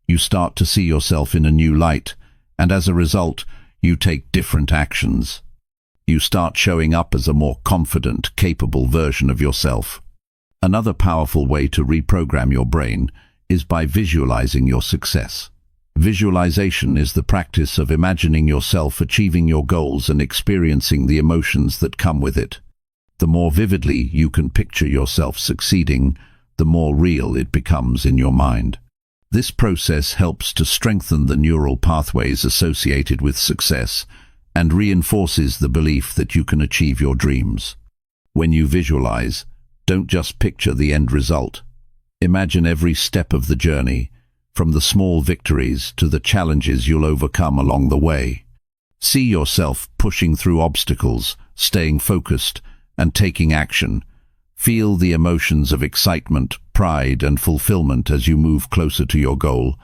You start to see yourself in a new light, and as a result, you take different actions. You start showing up as a more confident, capable version of yourself. Another powerful way to reprogram your brain is by visualizing your success. Visualization is the practice of imagining yourself achieving your goals and experiencing the emotions that come with it. The more vividly you can picture yourself succeeding, the more real it becomes in your mind. This process helps to strengthen the neural pathways associated with success and reinforces the belief that you can achieve your dreams. When you visualize, don't just picture the end result. Imagine every step of the journey, from the small victories to the challenges you'll overcome along the way. See yourself pushing through obstacles, staying focused, and taking action. Feel the emotions of excitement, pride, and fulfillment as you move closer to your goal.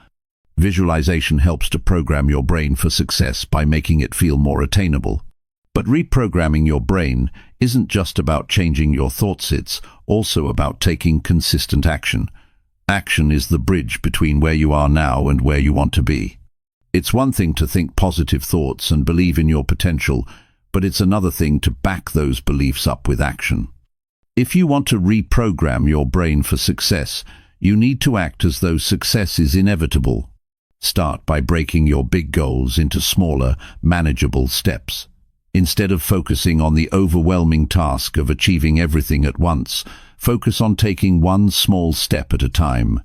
Visualization helps to program your brain for success by making it feel more attainable. But reprogramming your brain isn't just about changing your thoughts, it's also about taking consistent action. Action is the bridge between where you are now and where you want to be. It's one thing to think positive thoughts and believe in your potential, but it's another thing to back those beliefs up with action. If you want to reprogram your brain for success, you need to act as though success is inevitable. Start by breaking your big goals into smaller, manageable steps. Instead of focusing on the overwhelming task of achieving everything at once, focus on taking one small step at a time.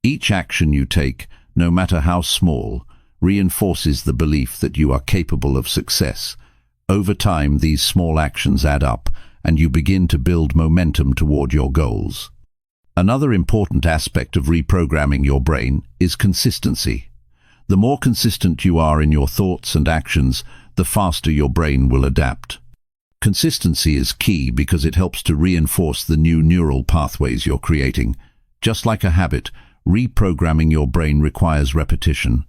Each action you take, no matter how small, reinforces the belief that you are capable of success. Over time, these small actions add up, and you begin to build momentum toward your goals. Another important aspect of reprogramming your brain is consistency. The more consistent you are in your thoughts and actions, the faster your brain will adapt. Consistency is key because it helps to reinforce the new neural pathways you're creating. Just like a habit, reprogramming your brain requires repetition.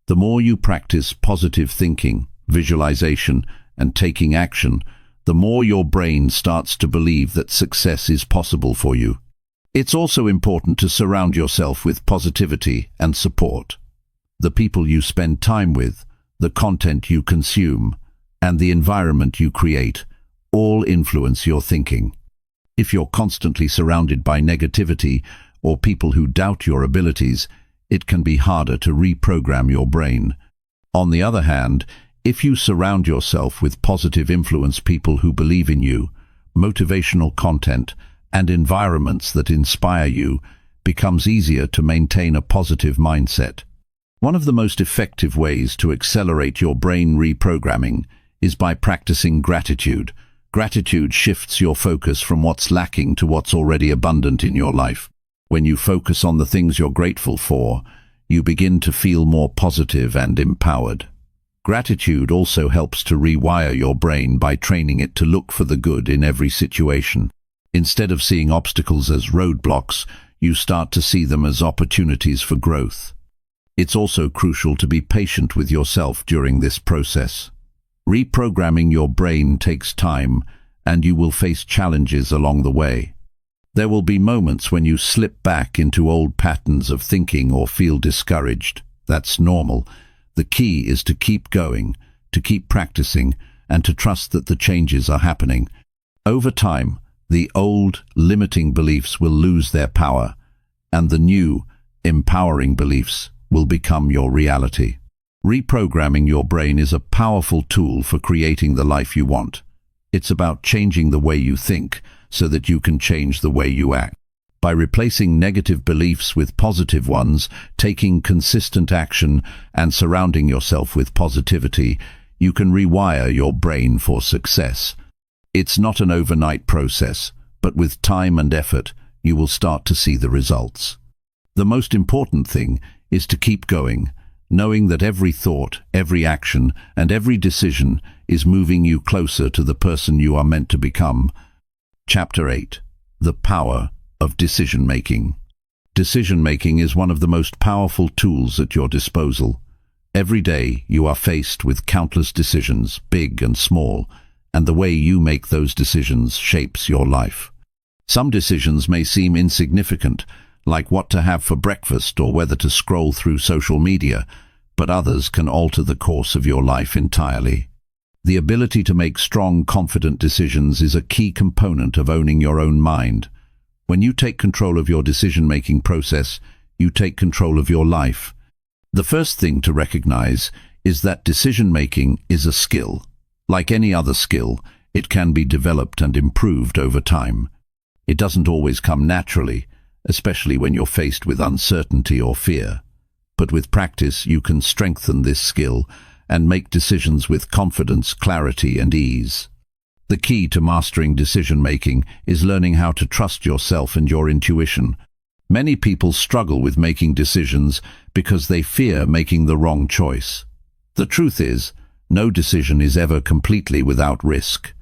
The more you practice positive thinking, visualization, and taking action, the more your brain starts to believe that success is possible for you. It's also important to surround yourself with positivity and support. The people you spend time with, the content you consume, and the environment you create all influence your thinking. If you're constantly surrounded by negativity or people who doubt your abilities, it can be harder to reprogram your brain. On the other hand, if you surround yourself with positive influence people who believe in you, motivational content, and environments that inspire you, becomes easier to maintain a positive mindset. One of the most effective ways to accelerate your brain reprogramming is by practicing gratitude. Gratitude shifts your focus from what's lacking to what's already abundant in your life. When you focus on the things you're grateful for, you begin to feel more positive and empowered. Gratitude also helps to rewire your brain by training it to look for the good in every situation. Instead of seeing obstacles as roadblocks, you start to see them as opportunities for growth. It's also crucial to be patient with yourself during this process. Reprogramming your brain takes time, and you will face challenges along the way. There will be moments when you slip back into old patterns of thinking or feel discouraged. That's normal. The key is to keep going, to keep practicing, and to trust that the changes are happening. Over time, the old, limiting beliefs will lose their power, and the new, empowering beliefs will become your reality. Reprogramming your brain is a powerful tool for creating the life you want. It's about changing the way you think so that you can change the way you act. By replacing negative beliefs with positive ones, taking consistent action, and surrounding yourself with positivity, you can rewire your brain for success. It's not an overnight process, but with time and effort, you will start to see the results. The most important thing is to keep going, knowing that every thought, every action, and every decision is moving you closer to the person you are meant to become. Chapter 8. The Power of Decision-Making. Decision-making is one of the most powerful tools at your disposal. Every day you are faced with countless decisions, big and small, and the way you make those decisions shapes your life. Some decisions may seem insignificant, like what to have for breakfast or whether to scroll through social media, but others can alter the course of your life entirely. The ability to make strong, confident decisions is a key component of owning your own mind. When you take control of your decision-making process, you take control of your life. The first thing to recognize is that decision-making is a skill. Like any other skill, it can be developed and improved over time. It doesn't always come naturally, especially when you're faced with uncertainty or fear. But with practice, you can strengthen this skill and make decisions with confidence, clarity, and ease. The key to mastering decision-making is learning how to trust yourself and your intuition. Many people struggle with making decisions because they fear making the wrong choice. The truth is, no decision is ever completely without risk.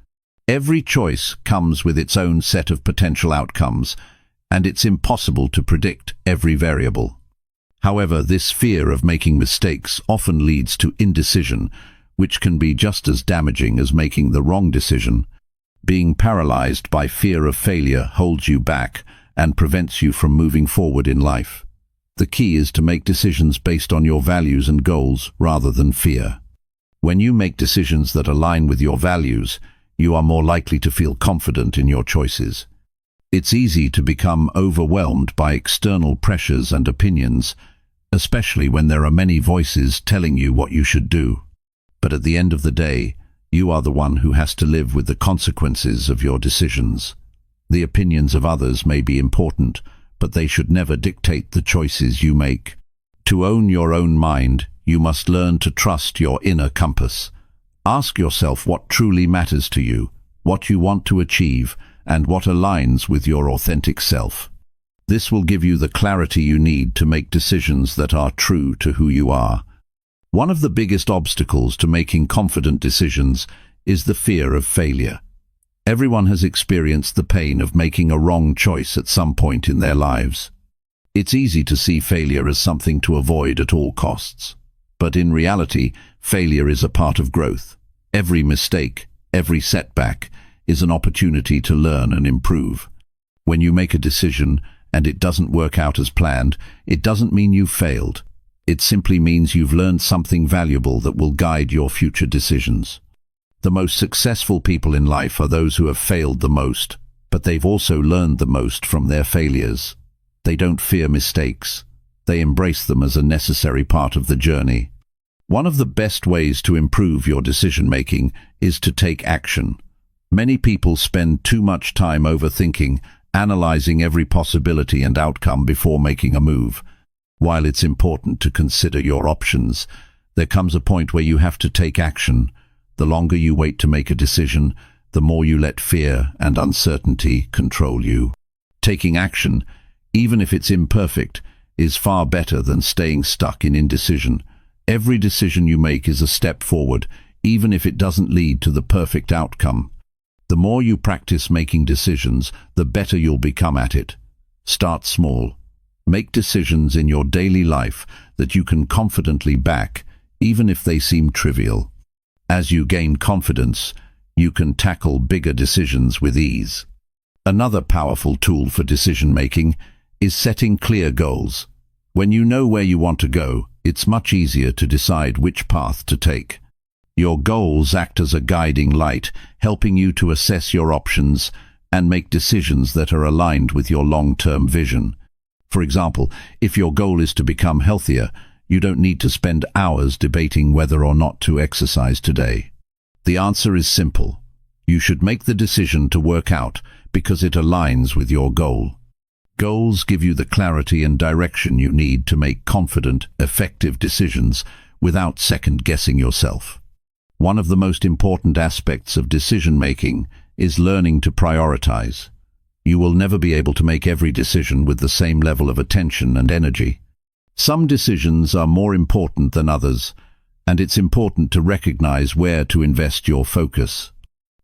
Every choice comes with its own set of potential outcomes, and it's impossible to predict every variable. However, this fear of making mistakes often leads to indecision, which can be just as damaging as making the wrong decision. Being paralyzed by fear of failure holds you back and prevents you from moving forward in life. The key is to make decisions based on your values and goals rather than fear. When you make decisions that align with your values, you are more likely to feel confident in your choices. It's easy to become overwhelmed by external pressures and opinions, especially when there are many voices telling you what you should do. But at the end of the day, you are the one who has to live with the consequences of your decisions. The opinions of others may be important, but they should never dictate the choices you make. To own your own mind, you must learn to trust your inner compass. Ask yourself what truly matters to you, what you want to achieve, and what aligns with your authentic self. This will give you the clarity you need to make decisions that are true to who you are. One of the biggest obstacles to making confident decisions is the fear of failure. Everyone has experienced the pain of making a wrong choice at some point in their lives. It's easy to see failure as something to avoid at all costs. But in reality, failure is a part of growth. Every mistake, every setback, is an opportunity to learn and improve. When you make a decision and it doesn't work out as planned, it doesn't mean you've failed. It simply means you've learned something valuable that will guide your future decisions. The most successful people in life are those who have failed the most, but they've also learned the most from their failures. They don't fear mistakes. They embrace them as a necessary part of the journey. One of the best ways to improve your decision-making is to take action. Many people spend too much time overthinking, analyzing every possibility and outcome before making a move. While it's important to consider your options, there comes a point where you have to take action. The longer you wait to make a decision, the more you let fear and uncertainty control you. Taking action, even if it's imperfect, is far better than staying stuck in indecision. Every decision you make is a step forward, even if it doesn't lead to the perfect outcome. The more you practice making decisions, the better you'll become at it. Start small. Make decisions in your daily life that you can confidently back, even if they seem trivial. As you gain confidence, you can tackle bigger decisions with ease. Another powerful tool for decision-making is setting clear goals. When you know where you want to go, it's much easier to decide which path to take. Your goals act as a guiding light, helping you to assess your options and make decisions that are aligned with your long-term vision. For example, if your goal is to become healthier, you don't need to spend hours debating whether or not to exercise today. The answer is simple. You should make the decision to work out because it aligns with your goal. Goals give you the clarity and direction you need to make confident, effective decisions without second-guessing yourself. One of the most important aspects of decision-making is learning to prioritize. You will never be able to make every decision with the same level of attention and energy. Some decisions are more important than others, and it's important to recognize where to invest your focus.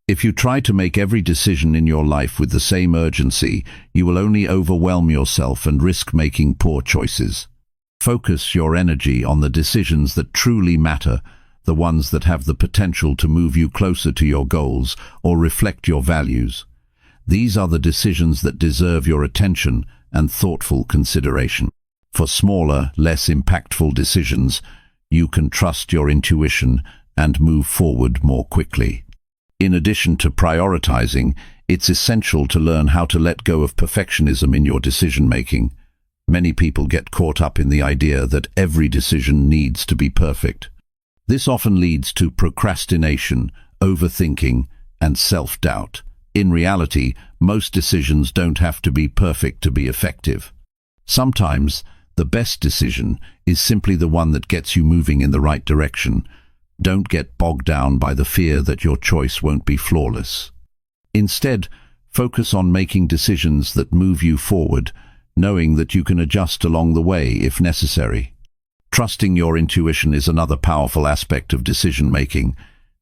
If you try to make every decision in your life with the same urgency, you will only overwhelm yourself and risk making poor choices. Focus your energy on the decisions that truly matter, the ones that have the potential to move you closer to your goals or reflect your values. These are the decisions that deserve your attention and thoughtful consideration. For smaller, less impactful decisions, you can trust your intuition and move forward more quickly. In addition to prioritizing, it's essential to learn how to let go of perfectionism in your decision-making. Many people get caught up in the idea that every decision needs to be perfect. This often leads to procrastination, overthinking, and self-doubt. In reality, most decisions don't have to be perfect to be effective. Sometimes, the best decision is simply the one that gets you moving in the right direction. Don't get bogged down by the fear that your choice won't be flawless. Instead, focus on making decisions that move you forward, knowing that you can adjust along the way if necessary. Trusting your intuition is another powerful aspect of decision-making.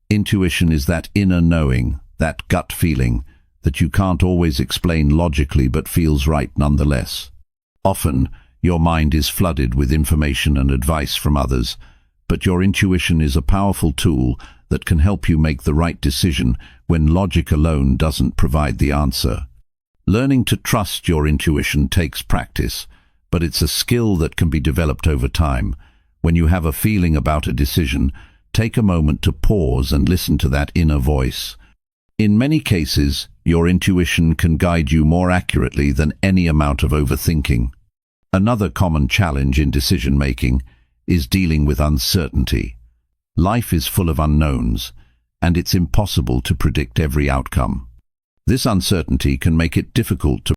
Intuition is that inner knowing, that gut feeling, that you can't always explain logically but feels right nonetheless. Often, your mind is flooded with information and advice from others, but your intuition is a powerful tool that can help you make the right decision when logic alone doesn't provide the answer. Learning to trust your intuition takes practice, but it's a skill that can be developed over time. When you have a feeling about a decision, take a moment to pause and listen to that inner voice. In many cases, your intuition can guide you more accurately than any amount of overthinking. Another common challenge in decision-making is dealing with uncertainty. Life is full of unknowns, and it's impossible to predict every outcome. This uncertainty can make it difficult to